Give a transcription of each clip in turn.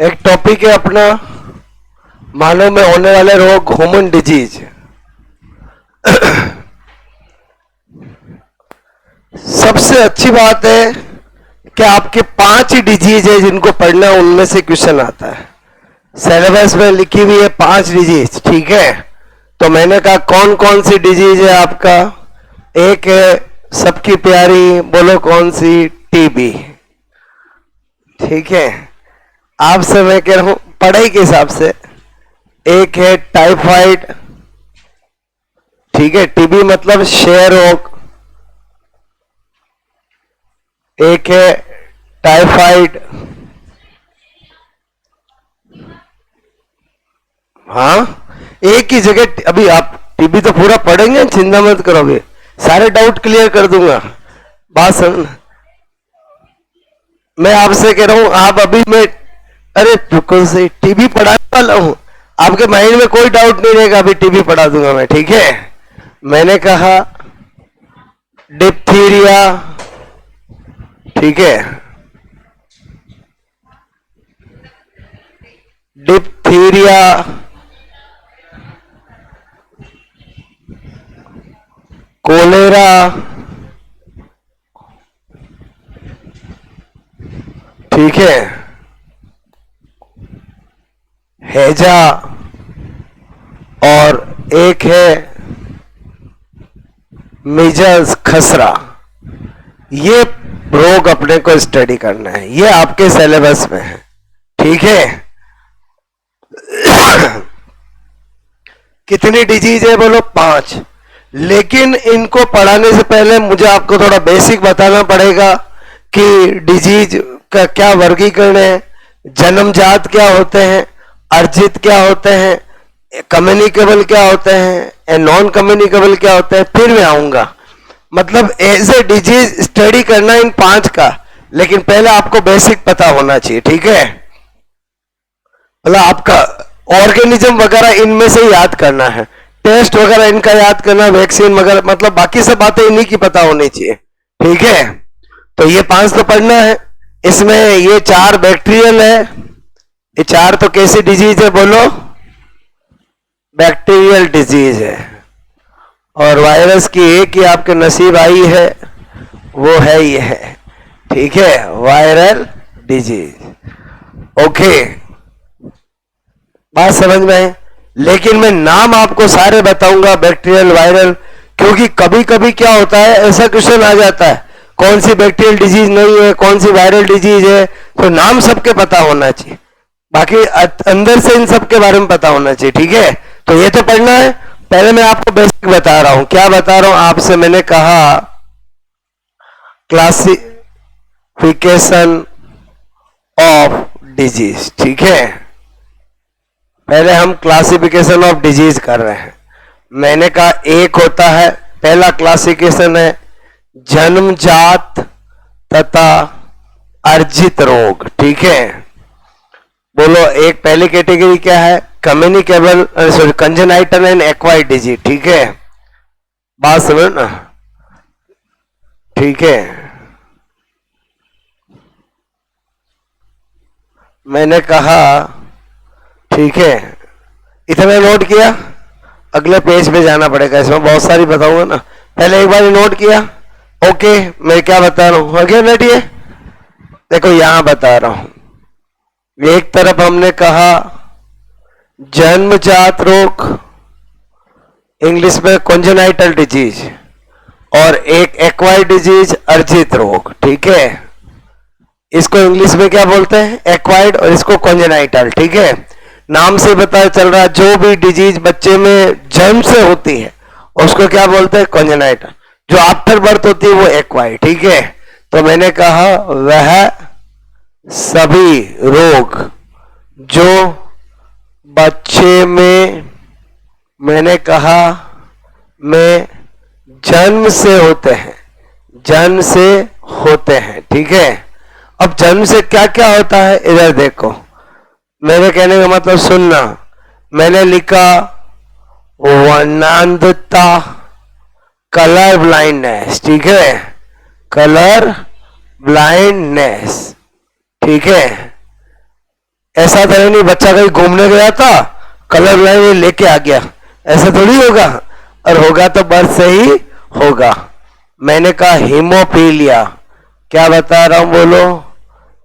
एक टॉपिक है अपना मानव में होने वाले रोग, ह्यूमन डिजीज। सबसे अच्छी बात है कि आपके 5 ही डिजीज है जिनको पढ़ना है, उनमें से क्वेश्चन आता है। सिलेबस में लिखी हुई है 5 डिजीज, ठीक है। तो मैंने कहा कौन कौन सी डिजीज है आपका। एक है सबकी प्यारी, बोलो कौन सी, टीबी, ठीक है। आपसे मैं कह रहा हूं पढ़ाई के हिसाब से। एक है टाइफाइड, ठीक है, टीबी मतलब क्षय रोग। एक है टाइफाइड, हाँ, एक ही जगह। अभी आप टीबी तो पूरा पढ़ेंगे, चिंता मत करोगे, सारे डाउट क्लियर कर दूंगा। बात सुन, मैं आपसे कह रहा हूं, आप अभी मैं, अरे बिल्कुल से टीबी पढ़ाने वाला हूं, आपके माइंड में कोई डाउट नहीं रहेगा, अभी टीबी पढ़ा दूंगा मैं, ठीक है। मैंने कहा डिप्थीरिया, ठीक है, डिप्थीरिया, कोलेरा, ठीक है, हैजा, और एक है मीजल्स, खसरा। ये रोग अपने को स्टडी करना है, ये आपके सिलेबस में है, ठीक है। कितनी डिजीज है बोलो? 5। लेकिन इनको पढ़ाने से पहले मुझे आपको थोड़ा बेसिक बताना पड़ेगा कि डिजीज का क्या वर्गीकरण है, जन्मजात क्या होते हैं, अर्जित क्या होते हैं, कम्युनिकेबल क्या होते हैं, नॉन कम्युनिकेबल क्या होते हैं। फिर मैं आऊंगा, मतलब एज ए डिजीज स्टडी करना इन 5 का, लेकिन पहले आपको बेसिक पता होना चाहिए, ठीक है। मतलब आपका ऑर्गेनिज्म वगैरह इनमें से याद करना है, टेस्ट वगैरह इनका याद करना, वैक्सीन वगैरह, मतलब बाकी सब बातें इन्हीं की पता होनी चाहिए, ठीक है। तो ये 5 तो पढ़ना है। इसमें ये 4 बैक्टीरियल है, ये 4 तो कैसी डिजीज है बोलो? बैक्टीरियल डिजीज है। और वायरस की एक ही आपके नसीब आई है, वो है ये है, ठीक है, वायरल डिजीज। ओके, बात समझ में है। लेकिन मैं नाम आपको सारे बताऊंगा, बैक्टीरियल, वायरल, क्योंकि कभी कभी क्या होता है, ऐसा क्वेश्चन आ जाता है कौन सी बैक्टीरियल डिजीज नहीं है, कौन सी वायरल डिजीज है, तो नाम सबके पता होना चाहिए, बाकी अंदर से इन सब के बारे में पता होना चाहिए, ठीक है। तो ये तो पढ़ना है। पहले मैं आपको बेसिक बता रहा हूं। क्या बता रहा हूं आपसे? मैंने कहा क्लासिफिकेशन ऑफ डिजीज, ठीक है। पहले हम क्लासिफिकेशन ऑफ डिजीज कर रहे हैं। मैंने कहा एक होता है, पहला क्लासिफिकेशन है जन्मजात तथा अर्जित रोग, ठीक है। बोलो, एक पहली कैटेगरी क्या है? Communicable, sorry, congenital and acquired disease, ठीक है। बात समझ ना, ठीक है। मैंने कहा, ठीक है, इतना नोट किया, अगले पेज पे जाना पड़ेगा, इसमें बहुत सारी बताऊंगा ना, पहले एक बार नोट किया। ओके, मैं क्या बता रहा हूं, आगे बैठिए। देखो यहां बता रहा हूं, एक तरफ हमने कहा जन्मजात रोग, इंग्लिश में कॉन्जेनाइटल डिजीज, और एक एक्वायर्ड डिजीज, अर्जित रोग, ठीक है। इसको इंग्लिश में क्या बोलते हैं? एक्वायर्ड, और इसको कॉन्जेनाइटल, ठीक है। नाम से पता चल रहा है जो भी डिजीज बच्चे में जन्म से होती है उसको क्या बोलते हैं? कॉन्जेनाइटल। जो आफ्टर बर्थ होती है वो एक्वायर्ड, ठीक है। तो मैंने कहा वह सभी रोग जो बच्चे में, मैंने कहा में जन्म से होते हैं, जन्म से होते हैं, ठीक है। अब जन्म से क्या क्या होता है इधर देखो, मेरे कहने का मतलब सुनना। मैंने लिखा वर्णांधता, कलर ब्लाइंडनेस, ठीक है, कलर ब्लाइंडनेस, ठीक है। ऐसा तो नहीं बच्चा कहीं घूमने गया था, कलर लाइन लेके आ गया, ऐसा थोड़ी होगा। और होगा तो बर्थ से ही होगा। मैंने कहा हीमोफीलिया, क्या बता रहा हूं बोलो,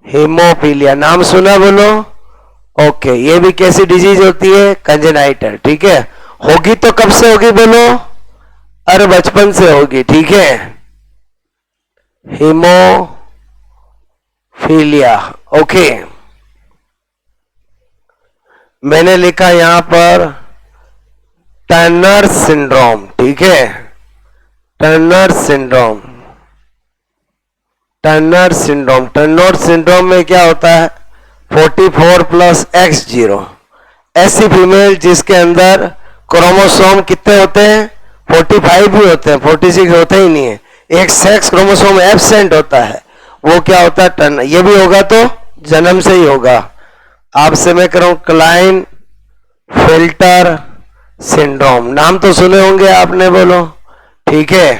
हीमोफीलिया, नाम सुना बोलो। ओके, ये भी कैसी डिजीज होती है, कंजेनाइटल, ठीक है। होगी तो कब से होगी बोलो, अरे बचपन से होगी, ठीक है। Haemophilia, okay. मैंने लिखा यहां पर टर्नर सिंड्रोम, ठीक है, Turner syndrome. Turner syndrome, Turner syndrome में क्या होता है, 44 प्लस X0, ऐसी फीमेल जिसके अंदर क्रोमोसोम कितने होते हैं, 45 भी होते हैं, 46 होते ही नहीं है, एक सेक्स क्रोमोसोम एब्सेंट होता है, वो क्या होता है, टर्नर। ये भी होगा तो जन्म से ही होगा। आपसे मैं कह रहा हूं क्लाइन फिल्टर सिंड्रोम, नाम तो सुने होंगे आपने, बोलो, ठीक है।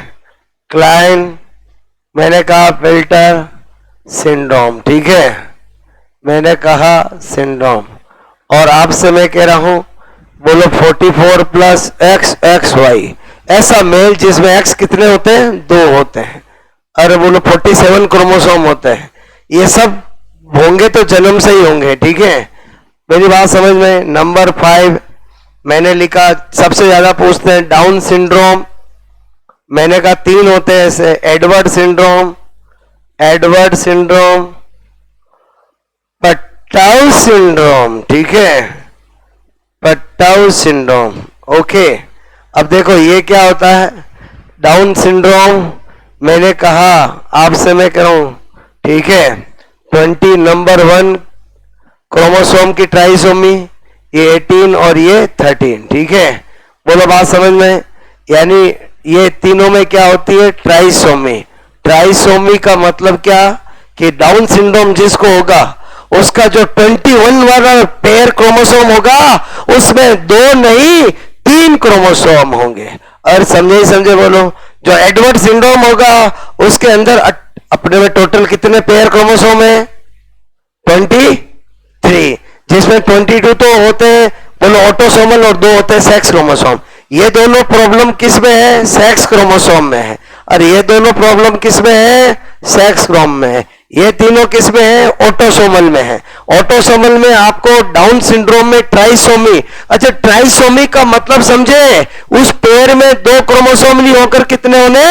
क्लाइन, मैंने कहा फिल्टर सिंड्रोम, ठीक है, मैंने कहा सिंड्रोम। और आपसे मैं कह रहा हूं बोलो 44 प्लस XXY, ऐसा मेल जिसमें X कितने होते हैं, 2 होते हैं। अरे बोलो 47 क्रोमोसोम होते हैं। ये सब होंगे तो जन्म से ही होंगे, ठीक है। मेरी बात समझ में। नंबर 5 मैंने लिखा, सबसे ज्यादा पूछते हैं डाउन सिंड्रोम, मैंने कहा 3 होते हैं ऐसे, Edward syndrome, Edward syndrome, Patau syndrome, ठीक है, पटाउ सिंड्रोम, ओके। अब देखो ये क्या होता है, डाउन सिंड्रोम, मैंने कहा आपसे मैं कह रहा हूं, ठीक है, 20 नंबर 1 क्रोमोसोम की ट्राइसोमी, ये 18 और ये 13, ठीक है। बोलो बात समझ में। यानी ये तीनों में क्या होती है, ट्राइसोमी। ट्राइसोमी का मतलब क्या, कि डाउन सिंड्रोम जिसको होगा उसका जो 21 वाला पेयर क्रोमोसोम होगा उसमें 2 नहीं 3 क्रोमोसोम होंगे। और समझे बोलो, जो एडवर्ड सिंड्रोम होगा उसके अंदर अपने में टोटल कितने पेयर क्रोमोसोम है, 23, जिसमें 22 तो होते हैं बोलो ऑटोसोमल और 2 होते हैं सेक्स क्रोमोसोम। ये दोनों प्रॉब्लम किस में है, सेक्स क्रोमोसोम में है। और ये दोनों प्रॉब्लम किस में है, सेक्स क्रोम में है। ये तीनों किस में है, ऑटोसोमल में है। ऑटोसोमल में आपको डाउन सिंड्रोम में ट्राइसोमी, अच्छा ट्राइसोमी का मतलब समझे, उस पेयर में 2 क्रोमोसोम नहीं होकर कितने होने,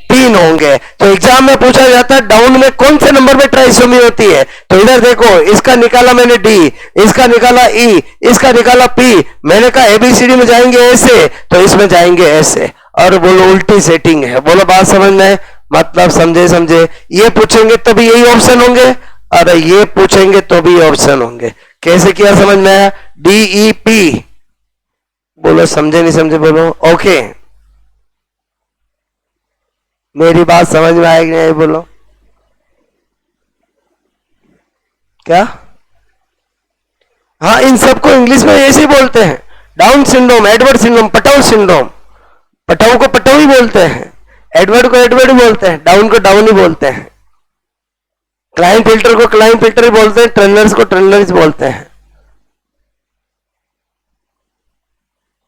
3 होंगे। तो एग्जाम में पूछा जाता है डाउन में कौन से नंबर में ट्राइसोमी होती है, तो इधर देखो, इसका निकाला मैंने D, इसका निकाला E, इसका निकाला P, मैंने कहा ABCD में जाएंगे ऐसे, तो इसमें जाएंगे ऐसे। और बोलो उल्टी सेटिंग है, बोलो बात समझ में, मतलब समझे। ये पूछेंगे तो भी यही ऑप्शन होंगे, और ये पूछेंगे तो भी ऑप्शन होंगे। कैसे किया समझ में आया, DEP, बोलो समझे नहीं समझे बोलो, ओके। मेरी बात समझ में आएगी नहीं बोलो, क्या, हाँ इन सबको इंग्लिश में ऐसे ही बोलते हैं, down syndrome, Edward syndrome, Patau syndrome. Patau को पटाउ ही बोलते हैं, एडवर्ड को एडवर्ड ही बोलते हैं, डाउन को डाउन ही बोलते हैं, क्लाइन फिल्टर को क्लाइन फिल्टर ही बोलते हैं, टर्नर्स को टर्नर्स बोलते हैं।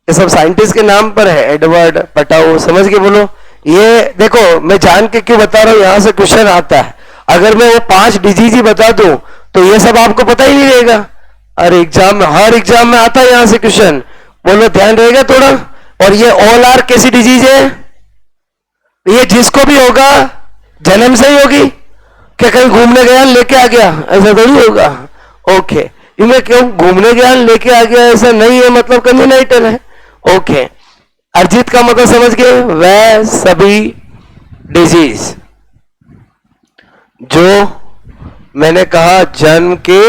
ये सब साइंटिस्ट के नाम पर है, एडवर्ड, पटाउ, समझ के बोलो। ये देखो मैं जान के क्यों बता रहा हूं, यहां से क्वेश्चन आता है। अगर मैं वो 5 डिजीज ही बता दूं तो ये सब आपको पता ही नहीं रहेगा। और एग्जाम में, हर एग्जाम में आता है यहां से क्वेश्चन, बोलो ध्यान रहेगा थोड़ा। और ये ऑल आर कैसी डिजीज है, ये जिसको भी होगा जन्म से ही होगी, क्या कहीं घूमने गया लेके आ गया, ऐसा थोड़ी होगा, ओके। इनमें क्यों घूमने गया लेके आ गया ऐसा नहीं है, मतलब कंजेनाइटल है, ओके। अर्जित का मतलब समझ गए, वह सभी डिजीज जो मैंने कहा जन्म के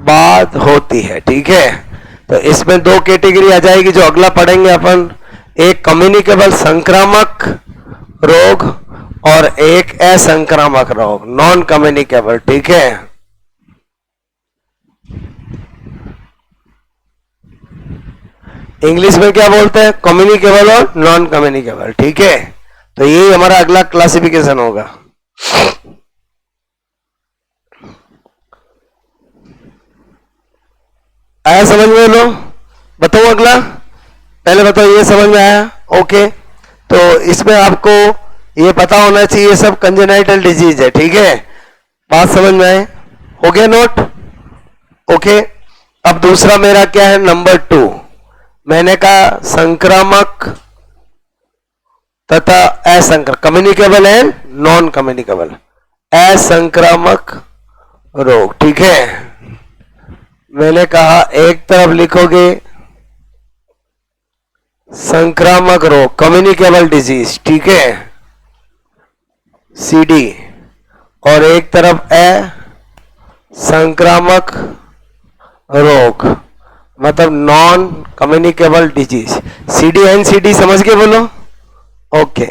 बाद होती है, ठीक है। तो इसमें 2 कैटेगरी आ जाएगी जो अगला पढ़ेंगे अपन, एक कम्युनिकेबल संक्रामक रोग और एक असंक्रामक रोग, नॉन कम्युनिकेबल, ठीक है। इंग्लिश में क्या बोलते हैं, कम्युनिकेबल और नॉन कम्युनिकेबल, ठीक है। तो यही हमारा अगला क्लासिफिकेशन होगा। आया समझ में लो? बताओ अगला, पहले बताओ ये समझ में आया? ओके, तो इसमें आपको ये पता होना चाहिए सब कंजेनाइटल डिजीज है, ठीक है? बात समझ में आए? हो गया नोट? ओके, अब दूसरा मेरा क्या है, नंबर 2, मैंने कहा संक्रामक तथा असंक्रामक, कम्युनिकेबल एंड नॉन कम्युनिकेबल, असंक्रामक रोग, ठीक है? मैंने कहा एक तरफ लिखोगे संक्रामक रोग, कम्युनिकेबल डिजीज, ठीक है, सीडी, और एक तरफ संक्रामक रोग मतलब non communicable disease, CD and CD, समझ के बोलो? ओके,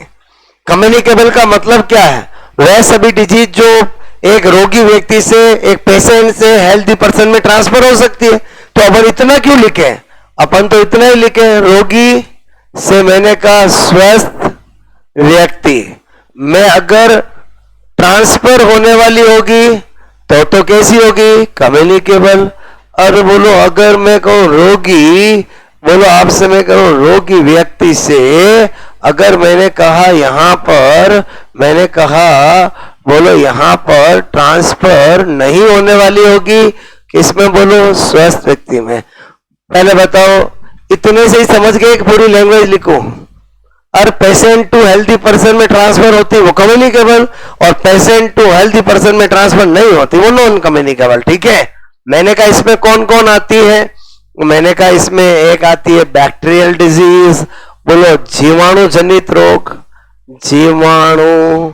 कम्युनिकेबल का मतलब क्या है? वह सभी डिजीज जो एक रोगी व्यक्ति से, एक पेशेंट से हेल्दी पर्सन में ट्रांसफर हो सकती है। तो अपन इतना क्यों लिखे? अपन तो इतना ही लिखे, रोगी से मैंने कहा स्वस्थ व्यक्ति में अगर ट्रांसफर होने वाली होगी तो कैसी होगी? कम्युनिकेबल। और बोलो अगर मैं कहूं रोगी, बोलो आपसे मैं कहूं रोगी व्यक्ति से, अगर मैंने कहा यहां पर, मैंने कहा बोलो यहां पर ट्रांसफर नहीं होने वाली होगी, किसमें? बोलो स्वस्थ व्यक्ति में। पहले बताओ, इतने से ही समझ गए कि पूरी लैंग्वेज लिखो? और पेशेंट टू हेल्थी पर्सन में ट्रांसफर होती है वो कम्युनिकेबल, और पेशेंट टू हेल्थी पर्सन में ट्रांसफर नहीं होती वो नॉन कम्युनिकेबल, ठीक है? मैंने कहा इसमें कौन कौन आती है? मैंने कहा इसमें एक आती है बैक्टीरियल डिजीज, बोलो जीवाणु जनित रोग, जीवाणु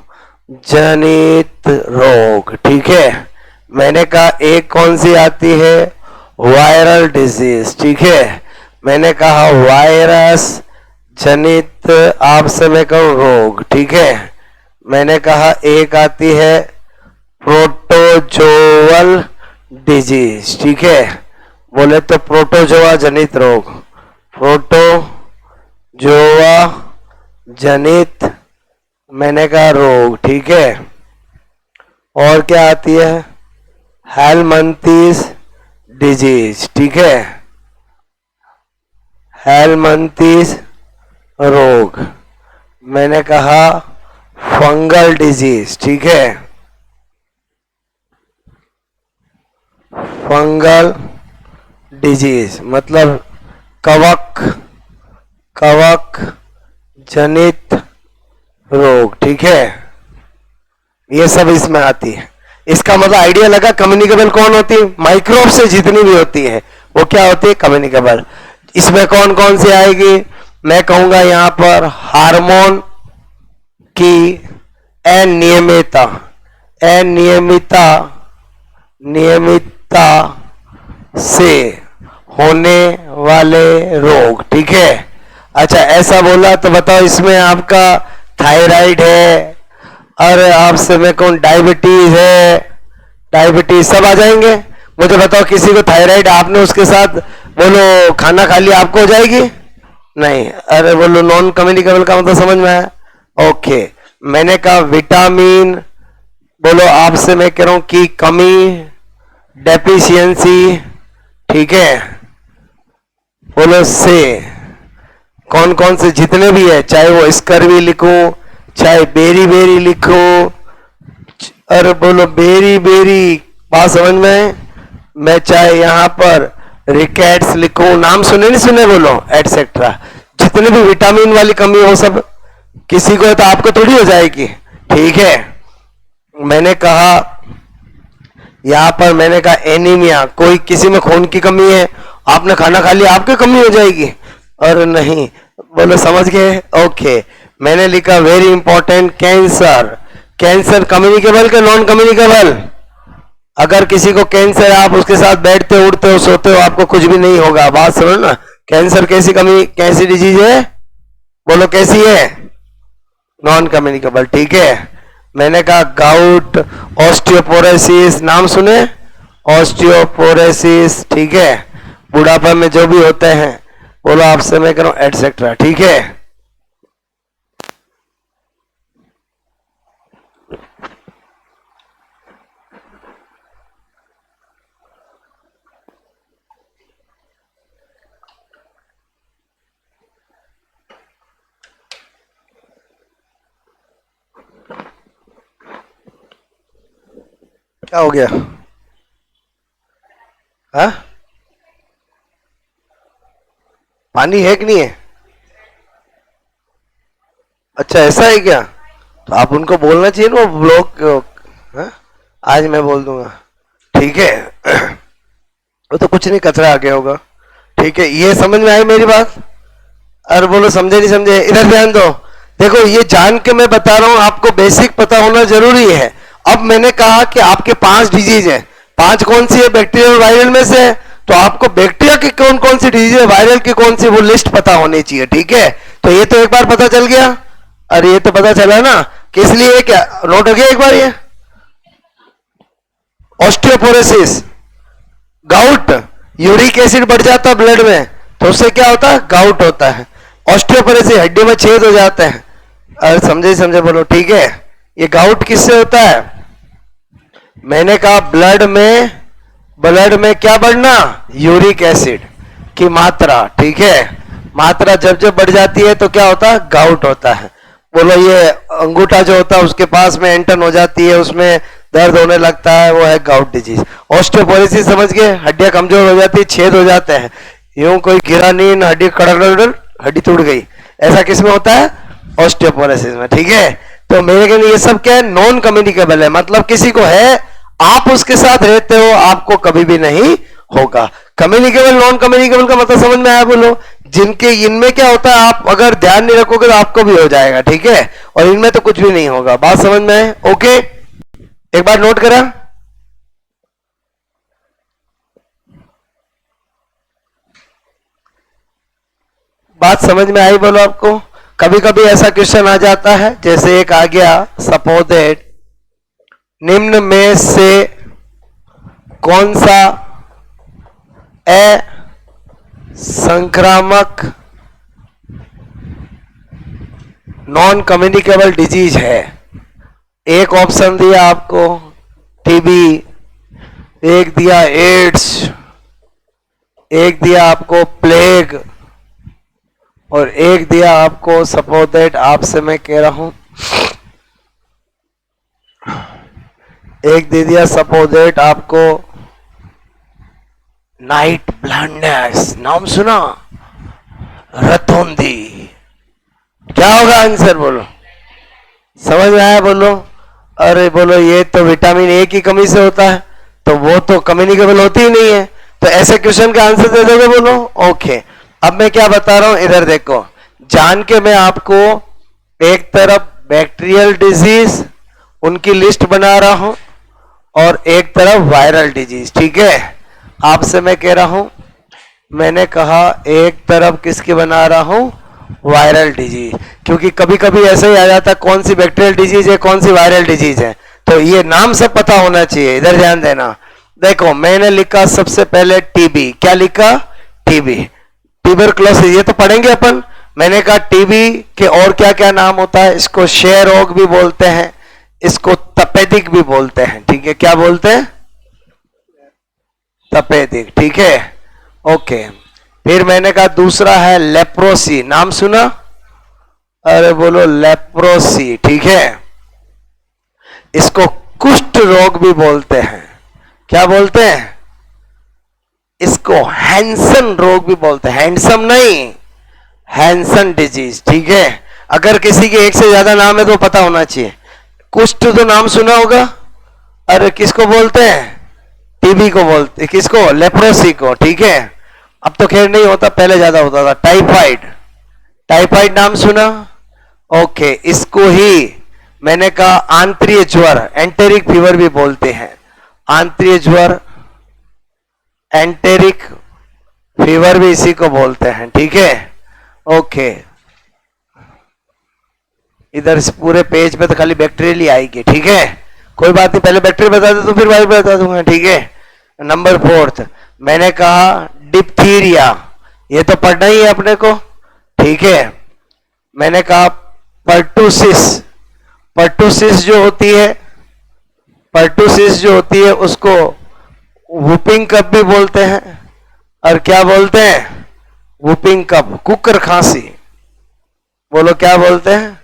जनित रोग, ठीक है? मैंने कहा एक कौन सी आती है? वायरल डिजीज, ठीक है? मैंने कहा वायरस जनित आपसे मैं कहूं रोग, ठीक है? मैंने कहा एक आती है प्रोटोजोअल डिजीज, ठीक है? बोले तो प्रोटोजोआ जनित रोग, प्रोटोजोआ जनित मैंने कहा रोग, ठीक है? और क्या आती है? हेलमंथीस डिजीज, ठीक है? हेलमंथीस रोग, मैंने कहा फंगल डिजीज, ठीक है? फंगल डिजीज मतलब कवक, कवक जनित रोग, ठीक है? ये सब इसमें आती है। इसका मतलब आइडिया लगा कम्युनिकेबल कौन होती है? माइक्रोब से जितनी भी होती है वो क्या होती है? कम्युनिकेबल। इसमें कौन कौन सी आएगी? मैं कहूंगा यहां पर हार्मोन की अनियमितता, अनियमितता, नियमितता से होने वाले रोग, ठीक है? अच्छा ऐसा बोला तो बताओ इसमें आपका थायराइड है, और आपसे मैं कौन डायबिटीज है, डायबिटीज सब आ जाएंगे? मुझे बताओ किसी को थायराइड, आपने उसके साथ बोलो खाना खा लिया, आपको हो जाएगी? नहीं। अरे बोलो नॉन कम्युनिकेबल का मतलब समझ में आया? ओके, मैंने कहा विटामिन, बोलो आपसे मैं कह रहा हूं कि कमी, डेफिशिएंसी, ठीक है? बोलो से कौन कौन से जितने भी है, चाहे वो स्कर्वी लिखो, चाहे बेरी बेरी लिखो, अरे बोलो बेरी बेरी, बात समझ में? मैं चाहे यहां पर रिकेट्स लिखूं, नाम सुने नहीं सुने बोलो, एटसेट्रा, जितने भी विटामिन वाली कमी हो सब किसी को है तो आपको थोड़ी हो जाएगी, ठीक है? मैंने कहा यहां पर, मैंने कहा एनीमिया, कोई किसी में खून की कमी है, आपने खाना खा लिया आपकी कमी हो जाएगी? और नहीं, बोलो समझ गए? ओके, मैंने लिखा very important cancer, cancer communicable के नॉन कम्युनिकेबल? अगर किसी को कैंसर है, आप उसके साथ बैठते उठते हो सोते हो, आपको कुछ भी नहीं होगा, बात सुनो ना। कैंसर कैसी कमी, कैसी डिजीज है? बोलो कैसी है? नॉन कम्युनिकेबल, ठीक है? मैंने कहा गाउट, ऑस्टियोपोरोसिस, नाम सुने? ऑस्टियोपोरोसिस, ठीक है? बुढ़ापा में जो भी होते हैं, बोलो आपसे मैं करूं एटसेट्रा, ठीक है? क्या हो गया? हाँ, पानी है कि नहीं है? अच्छा ऐसा है क्या? तो आप उनको बोलना चाहिए ना, वो ब्लॉक। हाँ? आज मैं बोल दूंगा, ठीक है। वो तो कुछ नहीं, कचरा आ गया होगा। ठीक है, ये समझ में आई मेरी बात? अरे बोलो समझे नहीं समझे, इधर ध्यान दो। देखो ये जान के मैं बता रहा हूं, आपको बेसिक पता होना जरूरी है। अब मैंने कहा कि आपके 5 डिजीज है, 5 कौन सी है? बैक्टीरियल और वायरल में से। तो आपको बैक्टीरिया की कौन कौन सी डिजीज है, वायरल की कौन सी, वो लिस्ट पता होनी चाहिए, ठीक है। तो ये तो एक बार पता चल गया। अरे ये तो पता चला ना, किस लिए? क्या नोट हो गया एक बार ये? ऑस्टियोपोरोसिस, गाउट, यूरिक एसिड बढ़ जाता है ब्लड में, तो उससे क्या होता है? गाउट होता है। ऑस्टियोपोरोसिस, हड्डी में छेद हो जाते हैं। अरे समझे समझे बोलो, ठीक है। ये गाउट किससे होता है? मैंने कहा ब्लड में क्या बढ़ना? यूरिक एसिड की मात्रा, ठीक है। मात्रा जब जब बढ़ जाती है तो क्या होता है? गाउट होता है। बोलो ये अंगूठा जो होता है उसके पास में एंटन हो जाती है, उसमें दर्द होने लगता है, वो है गाउट डिजीज। ऑस्टियोपोरोसिस समझ गए? हड्डियां कमजोर हो जाती है, छेद हो जाते हैं। यूं कोई गिरा नहीं, हड्डी कड़क, हड्डी टूट गई, ऐसा किसमें होता है? ऑस्टियोपोरोसिस में, ठीक है। तो मेरे के लिए ये सब क्या है? नॉन कम्युनिकेबल है, मतलब किसी को है, आप उसके साथ रहते हो, आपको कभी भी नहीं होगा। कम्युनिकेबल नॉन कम्युनिकेबल का मतलब समझ में आया? बोलो। जिनके इनमें क्या होता है, आप अगर ध्यान नहीं रखोगे तो आपको भी हो जाएगा, ठीक है। और इनमें तो कुछ भी नहीं होगा। बात समझ में आए? ओके, एक बार नोट करा। बात समझ में आई? बोलो आपको। कभी कभी ऐसा क्वेश्चन आ जाता है, जैसे एक आ गया, सपोज दैट निम्न में से कौन सा संक्रामक नॉन कम्युनिकेबल डिजीज है। एक ऑप्शन दिया आपको टीबी, एक दिया एड्स, एक दिया आपको प्लेग, और एक दिया आपको, सपोज दैट आपसे मैं कह रहा हूं, एक दे दिया सपोज दैट आपको नाइट ब्लाइंडनेस। नाम सुना? रतौंधी। क्या होगा आंसर? बोलो, समझ में आया? बोलो। अरे बोलो, ये तो विटामिन ए की कमी से होता है, तो वो तो कम्युनिकेबल होती ही नहीं है। तो ऐसे क्वेश्चन का आंसर दे दोगे? बोलो। ओके, अब मैं क्या बता रहा हूं, इधर देखो। जान के मैं आपको एक तरफ बैक्टीरियल डिजीज उनकी लिस्ट बना रहा हूं, और एक तरफ वायरल डिजीज, ठीक है। आपसे मैं कह रहा हूं, मैंने कहा एक तरफ किसकी बना रहा हूं? वायरल डिजीज, क्योंकि कभी कभी ऐसा ही आ जाता है, कौन सी बैक्टीरियल डिजीज है, कौन सी वायरल डिजीज है, तो ये नाम सब पता होना चाहिए। इधर ध्यान देना। देखो मैंने लिखा सबसे पहले टीबी। क्या लिखा? टीबी, ट्यूबरक्लोसिस, ये तो पढ़ेंगे अपन। मैंने कहा टीबी के और क्या क्या नाम होता है? इसको क्षय रोग भी बोलते हैं, इसको तपेदिक भी बोलते हैं, ठीक है। क्या बोलते हैं? तपेदिक, ठीक है। ओके, फिर मैंने कहा दूसरा है लेप्रोसी। नाम सुना? अरे बोलो, लेप्रोसी, ठीक है। इसको कुष्ठ रोग भी बोलते हैं। क्या बोलते हैं? इसको हैंसन रोग भी बोलते हैं। हैंडसम नहीं, हैंसन डिजीज, ठीक है। अगर किसी के एक से ज्यादा नाम है तो पता होना चाहिए। कुष्ठ तो नाम सुना होगा। अरे किसको बोलते हैं? टीबी को बोलते, किसको? लेप्रोसी को, ठीक है। अब तो खैर नहीं होता, पहले ज्यादा होता था। टाइफाइड, टाइफाइड नाम सुना? ओके, इसको ही मैंने कहा आंतरिक ज्वर, एंटेरिक फीवर भी बोलते हैं। आंतरिक ज्वर, एंटेरिक फीवर भी इसी को बोलते हैं, ठीक है। ओके, इधर इस पूरे पेज पे तो खाली बैक्टीरियल ही आएगी, ठीक है। कोई बात नहीं, पहले बैक्टीरिया बता दो तो फिर वायरस बता दूंगा, ठीक है। नंबर 4 मैंने कहा डिप्थीरिया, ये तो पढ़ना ही है अपने को, ठीक है। मैंने कहा पर्टुसिस, पर्टुसिस जो होती है, पर्टुसिस जो होती है उसको वुपिंग कप भी बोलते हैं। और क्या बोलते हैं? Whopping cup. कुकर खांसी, बोलो क्या बोलते हैं?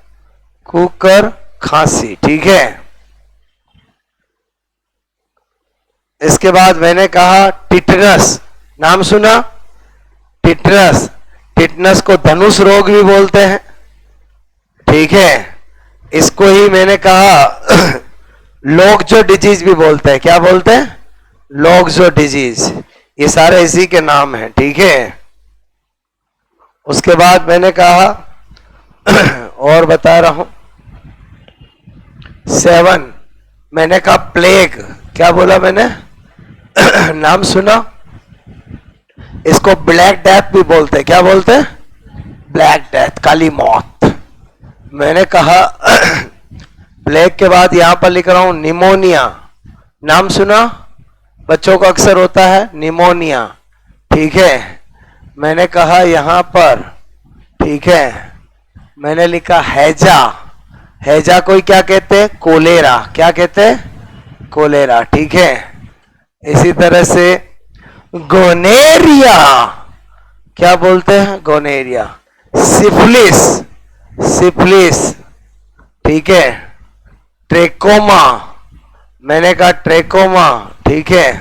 कुकर खांसी, ठीक है। इसके बाद मैंने कहा टिटनस, नाम सुना? टिटनस, टिटनस को धनुष रोग भी बोलते हैं, ठीक है। इसको ही मैंने कहा लोकजो डिजीज भी बोलते हैं। क्या बोलते हैं? लोकजो डिजीज। ये सारे इसी के नाम हैं, ठीक है। उसके बाद मैंने कहा और बता रहा हूं 7, मैंने कहा प्लेग। क्या बोला मैंने? नाम सुना? इसको ब्लैक डेथ भी बोलते हैं। क्या बोलते हैं? ब्लैक डेथ, काली मौत। मैंने कहा प्लेग के बाद यहां पर लिख रहा हूं निमोनिया। नाम सुना? बच्चों को अक्सर होता है निमोनिया, ठीक है। मैंने कहा यहां पर, ठीक है, मैंने लिखा हैजा। हैजा कोई क्या कहते हैं? कोलेरा। क्या कहते हैं? कोलेरा, ठीक है। इसी तरह से गोनेरिया, क्या बोलते हैं? गोनेरिया। सिफिलिस, सिफिलिस, ठीक है। ट्रेकोमा, मैंने कहा ट्रेकोमा, ठीक है।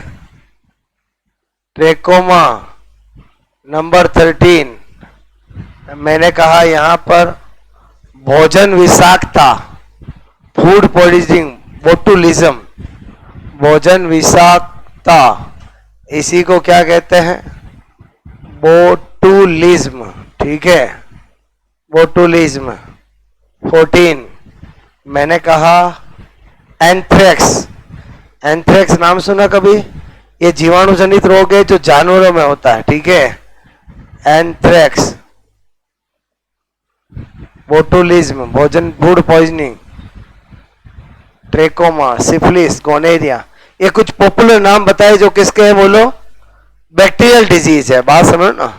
Trachoma number 13। मैंने कहा यहां पर भोजन विषाक्तता, फूड पॉइजनिंग, बोटुलिज्म, भोजन विषाक्तता, इसी को क्या कहते हैं? बोटुलिज्म, ठीक है, बोटुलिज्म। 14 मैंने कहा एंथ्रेक्स। एंथ्रेक्स नाम सुना कभी? ये जीवाणु जनित रोग है जो जानवरों में होता है, ठीक है। एंथ्रेक्स, बोटुलिज्म, भोजन food poisoning, trachoma, syphilis, gonorrhoea. ये कुछ पॉपुलर नाम बताए जो किसके हैं? बोलो। बैक्टीरियल डिजीज है। बात समझो ना,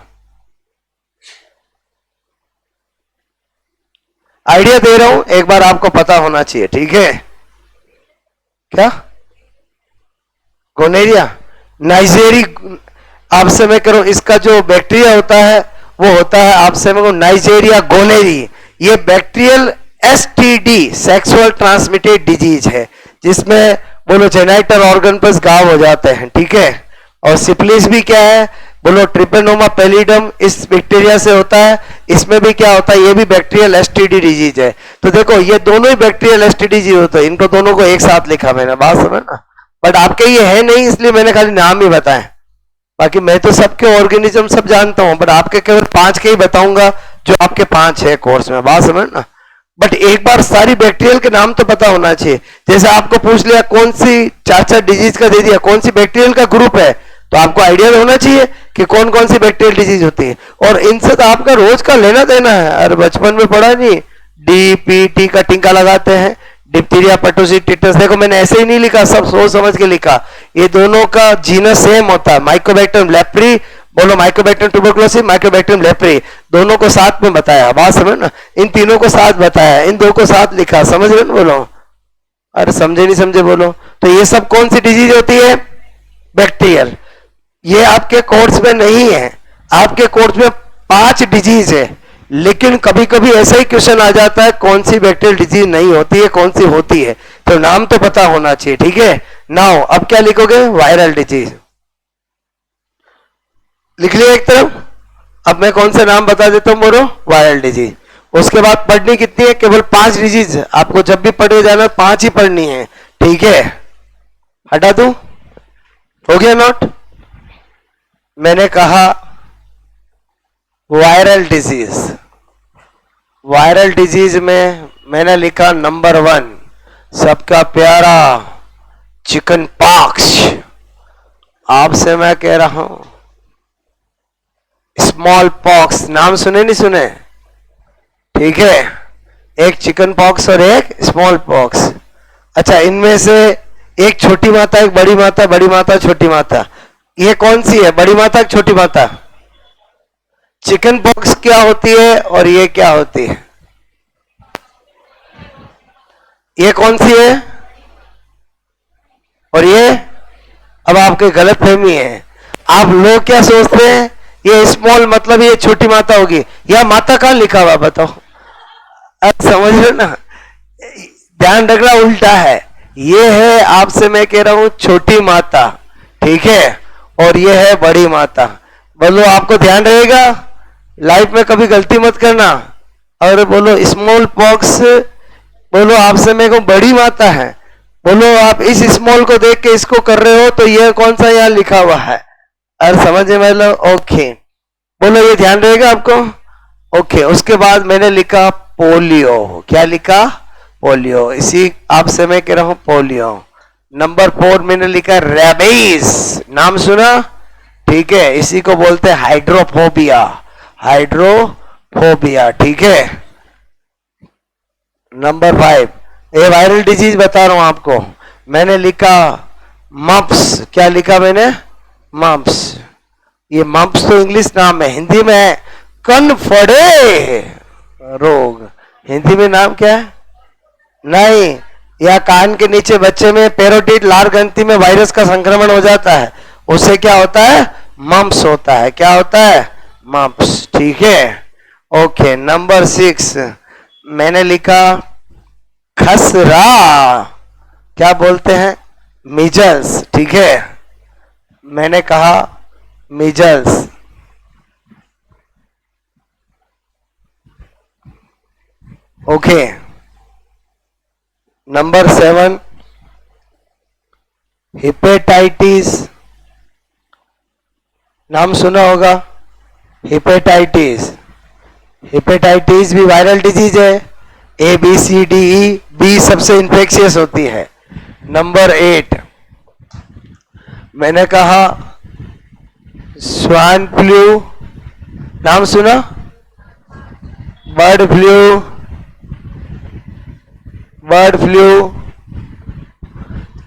आइडिया दे रहा हूं, एक बार आपको पता होना चाहिए, ठीक है। क्या? गोनेरिया, नाइजेरी, आपसे मैं करूं, इसका जो बैक्टीरिया होता है वो होता है, आपसे मैं कहूं, नाइजेरिया गोनेरी। ये bacterial STD, sexual transmitted disease है, जिसमें बोलो जेनाइटल ऑर्गन पर घाव हो जाते हैं, ठीक है। और सिफिलिस भी क्या है? बोलो ट्रिपेनोमा पैलिडम, इस बैक्टीरिया से होता है। इसमें भी क्या होता है? ये भी बैक्टीरियल एसटीडी डिजीज है। तो देखो ये दोनों ही बैक्टीरियल एसटीडी डिजीज होते हैं, इनको दोनों को एक साथ लिखा मैंने, बात समझ ना। बट आपके ये है नहीं, इसलिए मैंने खाली नाम ही बताए। बाकी मैं तो सबके ऑर्गेनिज्म सब जानता हूं, बट आपके केवल 5 के ही बताऊंगा जो आपके 5 है कोर्स में, बात समझ ना। बट एक बार सारी बैक्टीरियल के नाम तो पता होना चाहिए। जैसे आपको पूछ लिया कौन सी 4 डिजीज का दे दिया, कौन सी बैक्टीरियल का ग्रुप है, तो आपको आइडिया होना चाहिए कि कौन कौन सी बैक्टीरियल डिजीज होती है। और इनसे तो आपका रोज का लेना देना है। अरे बचपन में पढ़ा नहीं, DPT का टिंका लगाते हैं, डिप्थीरिया, परटूसिस, टिटस। देखो मैंने ऐसे ही नहीं लिखा, सब सोच समझ के लिखा। ये दोनों का जीनस सेम होता है, माइकोबैक्टीरियम लेप्री, बोलो माइकोबैक्टीरियम ट्यूबरकुलोसिस, माइकोबैक्टीरियम लेप्री, दोनों को साथ में बताया, बात समझ ना। इन तीनों को साथ बताया, इन दो को साथ लिखा, समझ रहे ना? बोलो, अरे समझे नहीं समझे बोलो। तो ये सब कौन सी डिजीज होती है? बैक्टीरियल। ये आपके कोर्स में नहीं है, आपके कोर्स में 5 डिजीज है, लेकिन कभी कभी ऐसा ही क्वेश्चन आ जाता है कौन सी बैक्टीरियल डिजीज नहीं होती है, कौन सी होती है, तो नाम तो पता होना चाहिए, ठीक है। नाउ अब क्या लिखोगे? वायरल डिजीज लिख लिया एक तरफ। अब मैं कौन से नाम बता देता हूं, बोलो। Viral disease. उसके बाद पढ़नी कितनी है? केवल 5 डिजीज। आपको जब भी पढ़े जाना 5 ही पढ़नी है, ठीक है। हटा दूं? हो गया नोट? मैंने कहा वायरल डिजीज। वायरल डिजीज में मैंने लिखा नंबर 1 सबका प्यारा चिकन पॉक्स। आपसे मैं कह रहा हूं स्मॉल पॉक्स, नाम सुने नहीं सुने? ठीक है, एक चिकन पॉक्स और एक स्मॉल पॉक्स। अच्छा, इनमें से एक छोटी माता, एक बड़ी माता, बड़ी माता, छोटी माता, ये कौन सी है? बड़ी माता कि छोटी माता? चिकन पॉक्स क्या होती है और ये क्या होती है? ये कौन सी है और ये? अब आपकी गलत फहमी है। आप लोग क्या सोचते हैं ये स्मॉल मतलब ये छोटी माता होगी, या माता कहां लिखा हुआ बताओ? अब समझ लो ना, ध्यान रखना, उल्टा है। ये है, आपसे मैं कह रहा हूं छोटी माता, ठीक है, और ये है बड़ी माता। बोलो आपको ध्यान रहेगा, लाइफ में कभी गलती मत करना। और बोलो स्मॉल पॉक्स, बोलो आपसे मेरे को बड़ी माता है, बोलो आप इस स्मॉल को देख के इसको कर रहे हो तो ये कौन सा यहाँ लिखा हुआ है, और समझ में लो। ओके, बोलो ये ध्यान रहेगा आपको। ओके, उसके बाद मैंने लिखा पोलियो। क्या लिखा? पोलियो। इसी आपसे मैं कह रहा हूं पोलियो। नंबर 4 मैंने लिखा रेबीज। नाम सुना? ठीक है, इसी को बोलते हैं हाइड्रोफोबिया। हाइड्रोफोबिया, ठीक है। नंबर 5 ये वायरल डिजीज बता रहा हूं आपको, मैंने लिखा मम्प्स। क्या लिखा मैंने? मम्प्स। ये मम्प्स तो इंग्लिश नाम है, हिंदी में है कनफड़े रोग। हिंदी में नाम क्या है? नहीं, या कान के नीचे बच्चे में पेरोटिड लार ग्रंथि में वायरस का संक्रमण हो जाता है, उससे क्या होता है? मम्प्स होता है। क्या होता है? मम्प्स, ठीक है। ओके, नंबर 6 मैंने लिखा खसरा। क्या बोलते हैं? मीजल्स, ठीक है। मैंने कहा मीजल्स। Okay, number 7 hepatitis. नाम सुना होगा हेपेटाइटिस। हेपेटाइटिस भी वायरल डिजीज है। A B C D E, B सबसे इन्फेक्शियस होती है। नंबर 8 मैंने कहा स्वाइन फ्लू। नाम सुना? Bird flu, bird flu.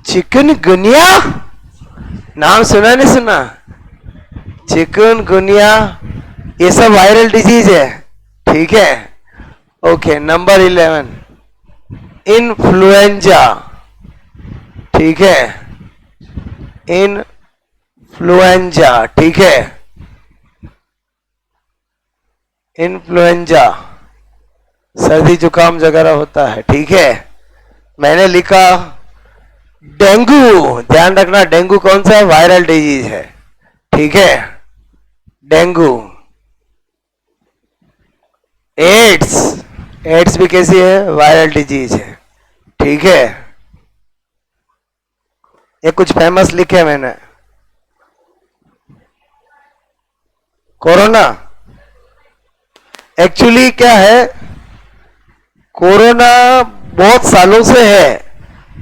Chikungunya, नाम सुना नहीं सुना? चिकनगुनिया, ये सब वायरल डिजीज है, ठीक है। ओके, नंबर 11 इन्फ्लुएंजा, ठीक है। इन्फ्लुएंजा, ठीक है। इन्फ्लुएंजा सर्दी जुकाम वगैरह होता है, ठीक है। मैंने लिखा डेंगू। ध्यान रखना, डेंगू कौन सा है? वायरल डिजीज है, ठीक है। डेंगू। एड्स, एड्स भी कैसी है? वायरल डिजीज है, ठीक है। ये कुछ फेमस लिखे मैंने। कोरोना, एक्चुअली क्या है, कोरोना बहुत सालों से है,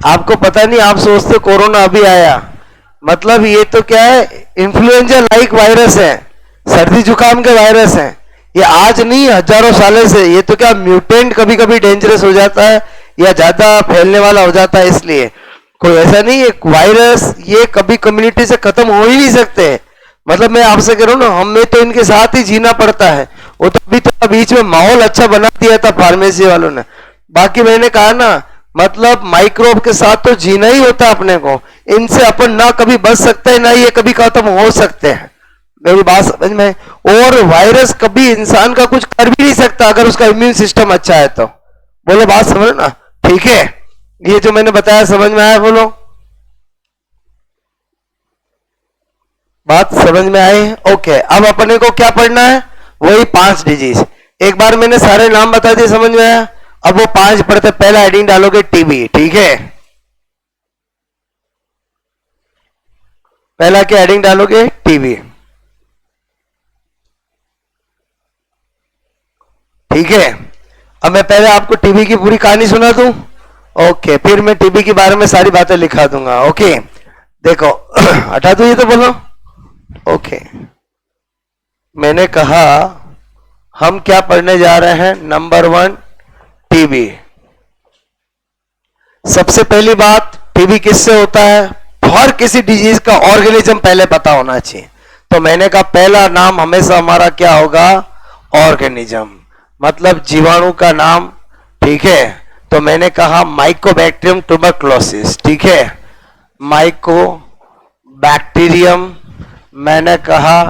आपको पता नहीं, आप सोचते कोरोना अभी आया। मतलब ये तो क्या है, इन्फ्लुएंजा लाइक वायरस है, सर्दी जुकाम के वायरस हैं। ये आज नहीं, हजारों सालों से। ये तो क्या म्यूटेंट कभी कभी डेंजरस हो जाता है या ज्यादा फैलने वाला हो जाता है, इसलिए कोई ऐसा नहीं है। वायरस ये कभी कम्युनिटी से खत्म हो ही नहीं सकते। मतलब मैं आपसे कह रहा हूँ ना, हमें तो इनके साथ ही जीना पड़ता है। वो तो अभी तो बीच में माहौल अच्छा बना दिया था फार्मेसी वालों ने। बाकी मैंने कहा ना, मतलब माइक्रोब के साथ तो जीना ही होता है अपने को। इनसे अपन ना कभी बच सकते हैं, ना ये कभी खत्म हो सकते हैं। मेरी बात समझ में? और वायरस कभी इंसान का कुछ कर भी नहीं सकता अगर उसका इम्यून सिस्टम अच्छा है तो। बोलो बात समझ ना, ठीक है। ये जो मैंने बताया समझ में आया? बोलो बात समझ में आई? ओके, अब अपने को क्या पढ़ना है? वही 5 डिजीज। एक बार मैंने सारे नाम बता दिए, समझ में आया? अब वो 5 पढ़ते। पहला हेडिंग डालोगे टीबी, ठीक है। पहला क्या हेडिंग डालोगे? टीबी, ठीक है। अब मैं पहले आपको टीबी की पूरी कहानी सुना दूं, ओके, फिर मैं टीबी के बारे में सारी बातें लिखा दूंगा। ओके, देखो हटा दो ये तो, बोलो ओके। मैंने कहा हम क्या पढ़ने जा रहे हैं? Number 1 TB. सबसे पहली बात, टीबी किससे होता है? हर किसी डिजीज का ऑर्गेनिज्म पहले पता होना चाहिए। तो मैंने कहा पहला नाम हमेशा हमारा क्या होगा? ऑर्गेनिज्म, मतलब जीवाणु का नाम, ठीक है। तो मैंने कहा माइकोबैक्टीरियम ट्यूबरक्लोसिस, ठीक है। माइकोबैक्टीरियम, मैंने कहा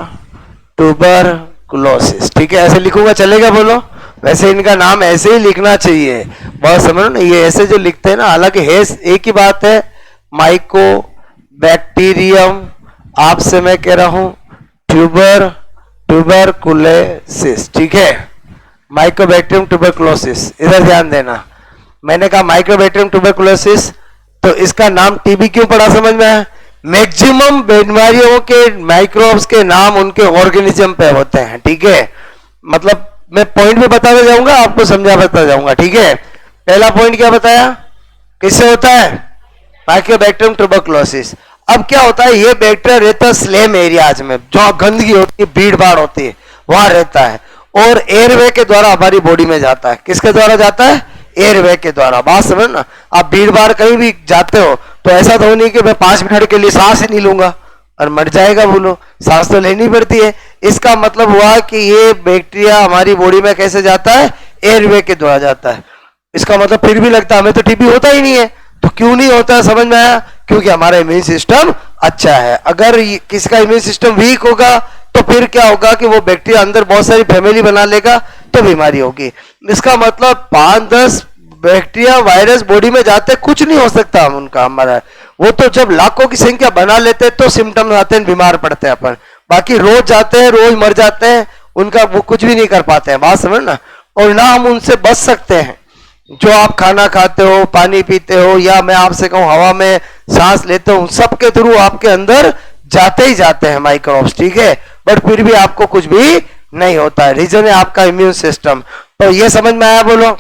ट्यूबरक्लोसिस, ठीक है। ऐसे लिखूंगा चलेगा? बोलो। वैसे इनका नाम ऐसे ही लिखना चाहिए, बहुत समझो ना। ये ऐसे जो लिखते हैं ना, हालांकि है एक ही बात है, माइकोबैक्टीरियम आपसे मैं कह रहा हूं ट्यूबरकुलोसिस, ठीक है, माइकोबैक्टीरियम ट्यूबरकुलोसिस, इधर ध्यान देना। मैंने कहा माइकोबैक्टीरियम ट्यूबरकुलोसिस, तो इसका नाम टीबी क्यों पड़ा समझ में आया? मैक्सिमम बीमारियों के माइक्रोब्स के नाम उनके ऑर्गेनिज्म पे होते हैं, ठीक है। मतलब मैं पॉइंट भी बताता जाऊंगा, आपको समझा बताता जाऊंगा, ठीक है। पहला पॉइंट क्या बताया, किससे होता है? Mycobacterium tuberculosis. अब क्या होता है, ये बैक्टीरिया रहता है स्लेम एरियाज में, जहां गंदगी होती है, भीड़ भाड़ होती है, वहां रहता है और एयरवे के द्वारा हमारी बॉडी में जाता है। किसके द्वारा जाता है? एयरवे के द्वारा। बात समझ ना, आप भीड़ भाड़ कहीं भी जाते हो तो ऐसा तो नहीं कि मैं 5 मिनट के लिए सांस ही नहीं लूंगा और मर जाएगा, बोलो, सांस तो लेनी पड़ती है। इसका मतलब हुआ कि ये बैक्टीरिया हमारी बॉडी में कैसे जाता है? एयरवे के द्वारा जाता है। इसका मतलब फिर भी लगता है हमें तो टीबी होता ही नहीं है। तो क्यों नहीं होता, समझ में आया? क्योंकि हमारा इम्यून सिस्टम अच्छा है। अगर किसी का इम्यून सिस्टम वीक होगा तो फिर क्या होगा कि वो बैक्टीरिया अंदर बहुत सारी फैमिली बना लेगा तो बीमारी होगी। इसका मतलब 5-10 बैक्टीरिया वायरस बॉडी में जाते कुछ नहीं हो सकता हम उनका, हमारा वो तो जब लाखों की संख्या बना लेते तो सिम्टम्स आते हैं, बीमार पड़ते हैं अपन। बाकी रोज जाते हैं, रोज मर जाते हैं, उनका वो कुछ भी नहीं कर पाते हैं। बात समझ ना, और ना हम उनसे बच सकते हैं। जो आप खाना खाते हो, पानी पीते हो, या मैं आपसे कहूं हवा में सांस लेते हो, सबके थ्रू आपके अंदर जाते ही जाते हैं माइक्रोब्स, ठीक है। बट फिर भी आपको कुछ भी नहीं होता है, रीजन है आपका इम्यून सिस्टम। तो ये समझ में आया, बोलो।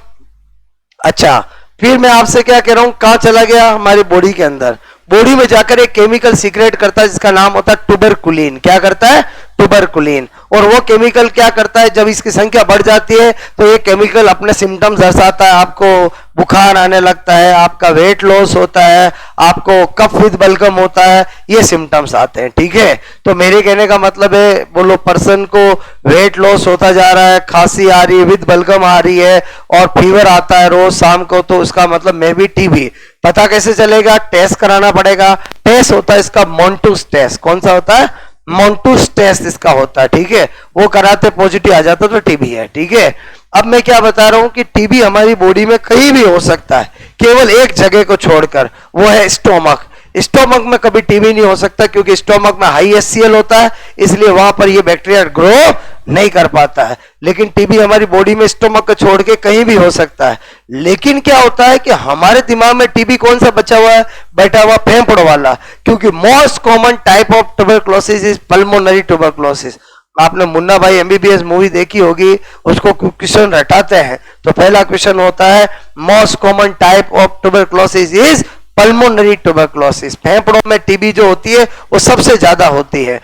अच्छा, फिर मैं आपसे क्या कह रहा हूं, कहां चला गया? हमारी बॉडी के अंदर। बॉडी में जाकर एक केमिकल सीक्रेट करता है जिसका नाम होता है ट्यूबरकुलिन। क्या करता है? ट्यूबरकुलिन। और वो केमिकल क्या करता है, जब इसकी संख्या बढ़ जाती है तो ये केमिकल अपने सिम्टम्स दर्शाता है। आपको बुखार आने लगता है, आपका वेट लॉस होता है, आपको कफ विद बलगम होता है, ये सिम्टम्स आते हैं, ठीक है। तो मेरे कहने का मतलब है, बोलो, पर्सन को वेट लॉस होता जा रहा है, खांसी आ रही है, विद बलगम आ रही है और फीवर आता है रोज शाम को, तो उसका मतलब मे बी टीबी। पता कैसे चलेगा? टेस्ट कराना पड़ेगा। टेस्ट होता है इसका मोंटूस टेस्ट। कौन सा होता है? मोंटूस टेस्ट इसका होता है, ठीक है। वो कराते पॉजिटिव आ जाता तो टीबी है, ठीक है। अब मैं क्या बता रहा हूं कि टीबी हमारी बॉडी में कहीं भी हो सकता है, केवल एक जगह को छोड़कर, वो है स्टोमक। स्टोमक में कभी टीबी नहीं हो सकता क्योंकि स्टोमक में हाई HCl होता है, इसलिए वहां पर ये बैक्टीरिया ग्रो नहीं कर पाता है। लेकिन टीबी हमारी बॉडी में स्टोमक को छोड़ के कहीं भी हो सकता है। लेकिन क्या होता है कि हमारे दिमाग में टीबी कौन सा बचा हुआ है? बैठा हुआ फेफड़ों वाला, क्योंकि most common type of tuberculosis is pulmonary tuberculosis. आपने मुन्ना भाई MBBS मूवी देखी होगी, उसको क्वेश्चन रटाते हैं तो पहला क्वेश्चन होता है most common type of tuberculosis is pulmonary tuberculosis. फेफड़ों में टीबी जो होती है वो सबसे ज्यादा होती है।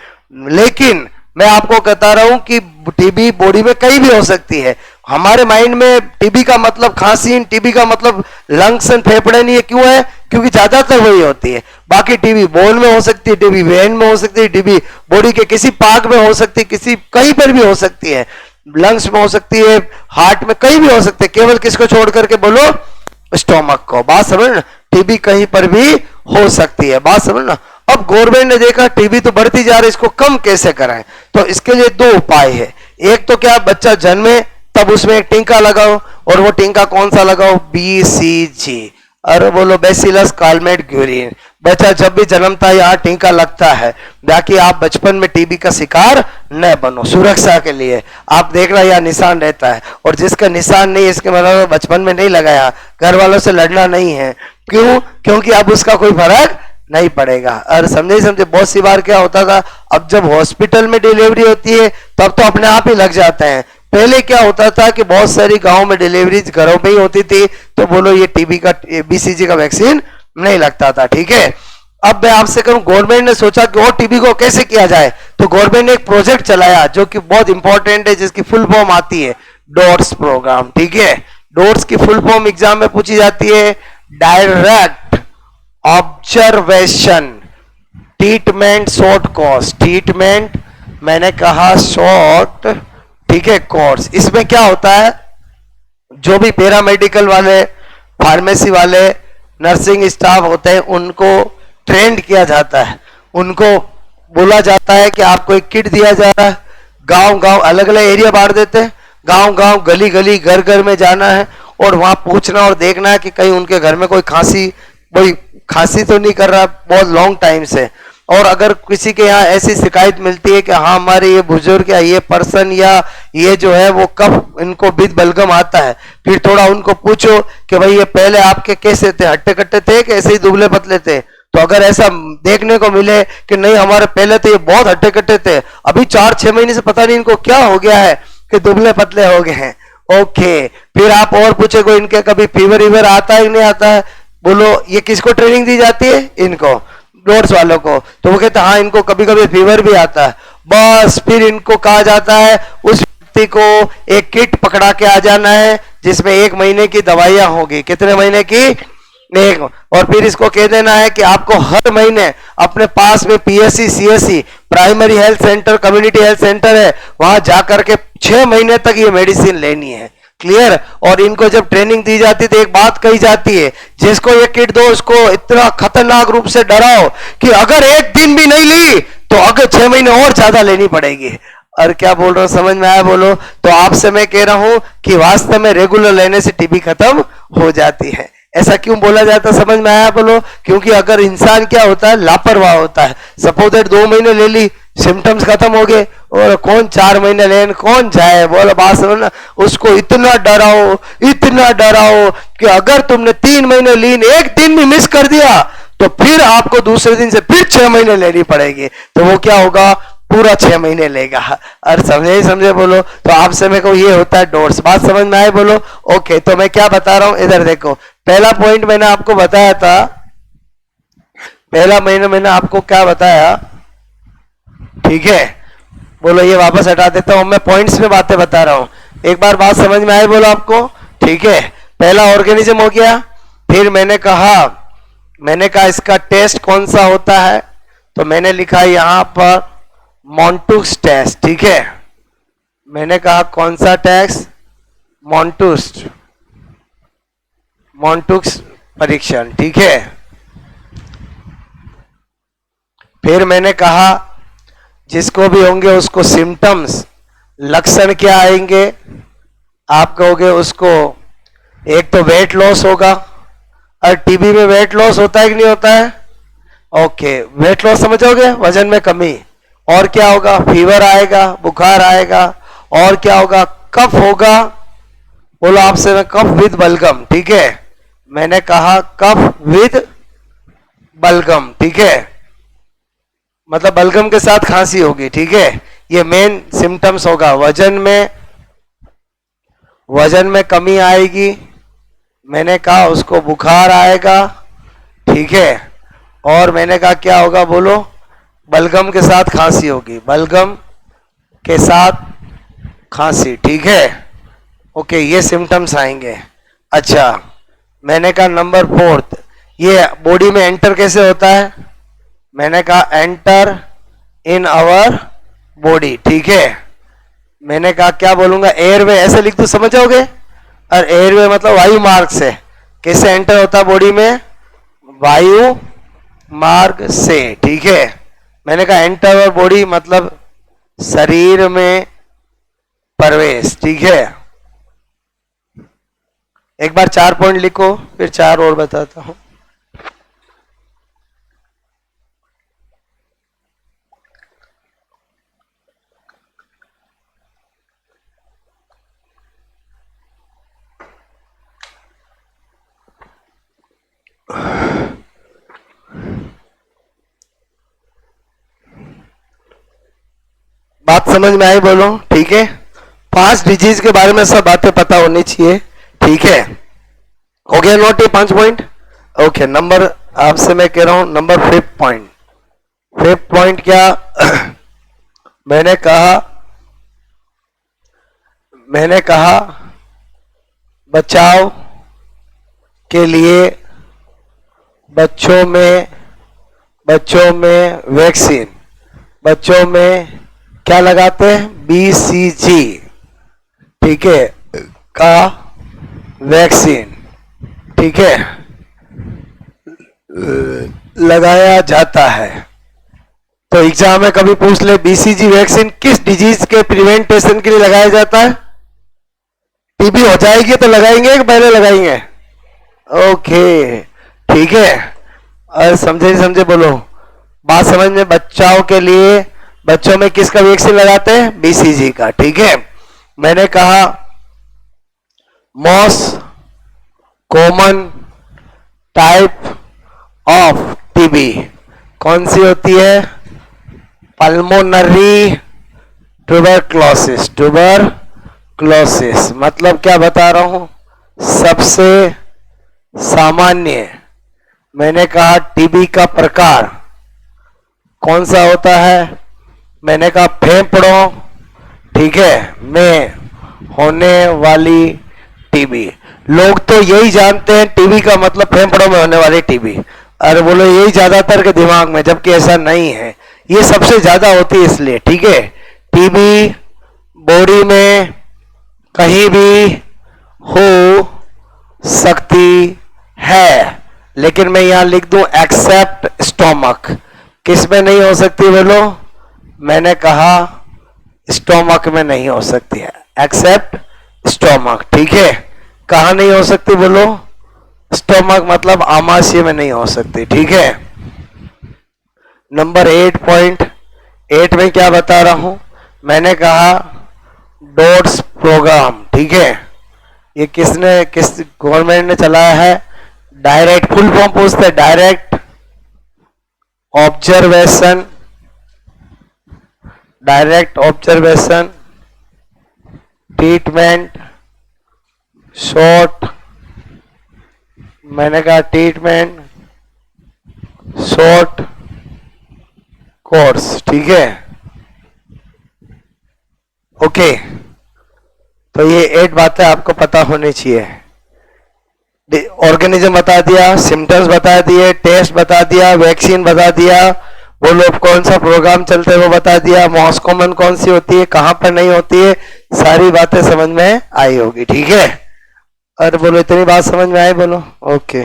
लेकिन मैं आपको कहता रहा हूं कि टीबी बॉडी में कहीं भी हो सकती है। हमारे माइंड में टीबी का मतलब खांसी, टीबी का मतलब लंग्स एंड फेफड़े नहीं है। क्यों है? क्योंकि ज्यादातर वही होती है। बाकी टीबी बोन में हो सकती है, टीबी वेन में हो सकती है, टीबी बॉडी के किसी पार्ट में हो सकती है, किसी कहीं पर भी हो सकती है, लंग्स में हो सकती है, हार्ट में, कहीं भी हो सकती है। केवल किसको छोड़ करके? बोलो, स्टोमक को। बात समझ ना, टीबी कहीं पर भी हो सकती है। बात समझ ना। अब गवर्नमेंट ने देखा टीबी तो बढ़ती जा रही है, इसको कम कैसे कराएं? तो इसके लिए 2 उपाय है। एक तो क्या, बच्चा जन्मे तब उसमें एक टीका लगाओ, और वो टीका कौन सा लगाओ? BCG। अरे बोलो, बैसिलस कालमेट ग्यूरिन। बच्चा जब भी जन्मता है यहाँ टीका लगता है, ताकि आप बचपन में टीबी का शिकार न बनो, सुरक्षा के लिए। आप देख रहे यहाँ निशान रहता है, और जिसका निशान नहीं, इसके मतलब बचपन में नहीं लगाया, घर वालों से लड़ना नहीं है। क्यों? क्योंकि अब उसका कोई फर्क नहीं पड़ेगा। और समझे बहुत सी बार क्या होता था, अब जब हॉस्पिटल में डिलीवरी होती है तब तो अपने आप ही लग जाते हैं। पहले क्या होता था कि बहुत सारी गांव में डिलीवरीज घरों में ही होती थी, तो बोलो ये टीबी का, BCG का वैक्सीन नहीं लगता था, ठीक है। अब मैं आपसे कहूं, गवर्नमेंट ने सोचा कि और टीबी को कैसे किया जाए, तो गवर्नमेंट ने एक प्रोजेक्ट चलाया जो कि बहुत इंपॉर्टेंट है, जिसकी फुल फॉर्म आती है डॉट्स प्रोग्राम, ठीक है। डॉट्स की फुल फॉर्म एग्जाम में पूछी जाती है, direct observation treatment short course. Treatment मैंने कहा शॉर्ट, ठीक है, कोर्स। इसमें क्या होता है, जो भी पैरामेडिकल वाले, फार्मेसी वाले, नर्सिंग स्टाफ होते हैं, उनको ट्रेंड किया जाता है। उनको बोला जाता है कि आपको एक किट दिया जा रहा है, गांव गांव अलग अलग एरिया बांट देते हैं, गांव गांव गली गली घर घर में जाना है और वहां पूछना और देखना है कि कहीं उनके घर में कोई खांसी तो नहीं कर रहा बहुत लॉन्ग टाइम से। और अगर किसी के यहाँ ऐसी शिकायत मिलती है कि हाँ हमारे ये बुजुर्ग या ये पर्सन या ये जो है वो कब इनको विद बलगम आता है, फिर थोड़ा उनको पूछो कि भाई ये पहले आपके कैसे थे, हट्टे कट्टे थे कि ऐसे ही दुबले पतले थे। तो अगर ऐसा देखने को मिले कि नहीं हमारे पहले तो ये बहुत हट्टे कट्टे थे, अभी 4-6 महीने से पता नहीं इनको क्या हो गया है कि दुबले पतले हो गए हैं। ओके, फिर आप और पूछे को इनके कभी फीवर वीवर आता है कि नहीं आता है, बोलो ये किसको ट्रेनिंग दी जाती है, इनको डोर्स वालों को। तो वो कहते हैं हाँ इनको कभी कभी फीवर भी आता है। बस फिर इनको कहा जाता है उस व्यक्ति को एक किट पकड़ा के आ जाना है जिसमें 1 महीने की दवाइयां होगी। कितने महीने की, एक। और फिर इसको कह देना है कि आपको हर महीने अपने पास में PSC CSC primary health centre community health centre है वहां जाकर के 6 महीने तक ये मेडिसिन लेनी है। क्लियर। और इनको जब ट्रेनिंग दी जाती है तो एक बात कही जाती है, जिसको ये किट दो उसको इतना खतरनाक रूप से डराओ कि अगर 1 दिन भी नहीं ली तो अगर 6 महीने और ज्यादा लेनी पड़ेगी। और क्या बोल रहा हूं समझ में आया बोलो। तो आपसे मैं कह रहा हूं कि वास्तव में रेगुलर लेने से टीबी खत्म हो जाती है। ऐसा क्यों बोला जाता है समझ में आया बोलो। क्योंकि अगर इंसान क्या होता है, लापरवाह होता है। सपोज दैट 2 महीने ले ली, सिम्टम्स खत्म हो गए, और कौन 4 महीने लेने कौन जाए, बोलो बात समझ ना। उसको इतना डराओ कि अगर तुमने 3 महीने ली, 1 दिन भी मिस कर दिया तो फिर आपको दूसरे दिन से फिर 6 महीने लेनी पड़ेगी। तो वो क्या होगा, पूरा 6 महीने लेगा। और समझे बोलो। तो आपसे मेरे को ये होता है डोर्स। बात समझ में आए बोलो। ओके, तो मैं क्या बता रहा हूं, इधर देखो। पहला पॉइंट मैंने आपको बताया था, पहला महीने मैंने आपको क्या बताया, ठीक है बोलो। ये वापस हटा देता हूं, मैं पॉइंट्स में बातें बता रहा हूं। एक बार बात समझ में आए बोलो आपको, ठीक है। पहला ऑर्गेनिज्म हो गया। फिर मैंने कहा इसका टेस्ट कौन सा होता है, तो मैंने लिखा यहां पर मॉन्टुक्स टेस्ट, ठीक है। मैंने कहा कौन सा टेस्ट, मॉन्टुक्स परीक्षण, ठीक है। फिर मैंने कहा जिसको भी होंगे उसको सिम्टम्स, लक्षण क्या आएंगे, आप कहोगे उसको एक तो वेट लॉस होगा। और टीबी में वेट लॉस होता है कि नहीं होता है, ओके। वेट लॉस समझोगे, वजन में कमी। और क्या होगा, फीवर आएगा, बुखार आएगा। और क्या होगा, कफ होगा। बोलो आपसे मैं, कफ विद बलगम, ठीक है। मैंने कहा कफ विद बलगम, ठीक है, मतलब बलगम के साथ खांसी होगी, ठीक है। ये मेन सिम्टम्स होगा। वजन में कमी आएगी। मैंने कहा उसको बुखार आएगा, ठीक है। और मैंने कहा क्या होगा बोलो, बलगम के साथ खांसी होगी, बलगम के साथ खांसी, ठीक है। ओके, ये सिम्टम्स आएंगे। अच्छा, मैंने कहा नंबर 4, ये बॉडी में एंटर कैसे होता है, मैंने कहा एंटर इन आवर बॉडी, ठीक है। मैंने कहा क्या बोलूंगा, एयरवे, ऐसे लिख दो समझ जाओगे। और एयरवे मतलब वायु मार्ग से। कैसे एंटर होता है बॉडी में, वायु मार्ग से, ठीक है। मैंने कहा एंटर और बॉडी मतलब शरीर में प्रवेश, ठीक है। एक बार 4 पॉइंट लिखो, फिर 4 और बताता हूं। बात समझ में आई बोलो, ठीक है। 5 डिजीज के बारे में सब बातें पता होनी चाहिए, ठीक है। हो गया नोट ये 5 पॉइंट, ओके। नंबर आपसे मैं कह रहा हूं नंबर 5 पॉइंट। 5 पॉइंट क्या मैंने कहा बचाव के लिए बच्चों में वैक्सीन, बच्चों में क्या लगाते हैं, BCG, ठीक है, का वैक्सीन, ठीक है, लगाया जाता है। तो एग्जाम में कभी पूछ ले BCG वैक्सीन किस डिजीज के प्रिवेंटेशन के लिए लगाया जाता है, टीबी हो जाएगी तो लगाएंगे कि पहले लगाएंगे, ओके, ठीक है। और समझे बोलो, बात समझ में? बच्चों के लिए, बच्चों में किसका वैक्सीन लगाते हैं? बीसीजी का, ठीक है। मैंने कहा most common type of TB कौन सी होती है? Pulmonary tuberculosis. ट्यूबरक्लोसिस मतलब क्या बता रहा हूं? सबसे सामान्य, मैंने कहा टीबी का प्रकार कौन सा होता है? मैंने कहा फेफड़ों, ठीक है, में होने वाली टीबी। लोग तो यही जानते हैं टीबी का मतलब फेफड़ों में होने वाली टीबी, अरे बोलो यही ज्यादातर के दिमाग में, जबकि ऐसा नहीं है। ये सबसे ज्यादा होती है इसलिए, ठीक है। टीबी बॉडी में कहीं भी हो सकती है, लेकिन मैं यहां लिख दूं एक्सेप्ट स्टोमक। किस में नहीं हो सकती बोलो? मैंने कहा स्टोमक में नहीं हो सकती है, एक्सेप्ट स्टोमक, ठीक है। कहां नहीं हो सकती बोलो? स्टोमक मतलब आमाशय में नहीं हो सकती, ठीक है। नंबर 8.8 में क्या बता रहा हूं? मैंने कहा डॉट्स प्रोग्राम, ठीक है। ये किस गवर्नमेंट ने चलाया है? डायरेक्ट, फुल फॉर्म पूछते हैं, direct observation, direct observation treatment short, मैंने कहा ट्रीटमेंट शॉर्ट कोर्स, ठीक है। ओके, तो ये 8 बातें आपको पता होनी चाहिए। ऑर्गेनिज्म बता दिया, सिम्टम्स बता दिए, टेस्ट बता दिया, वैक्सीन बता दिया, वो लोग कौन सा प्रोग्राम चलते हैं वो बता दिया, मोस्ट कॉमन कौन सी होती है, कहां पर नहीं होती है, सारी बातें समझ में आई होगी, ठीक है। और बोलो इतनी बात समझ में आई? बोलो ओके।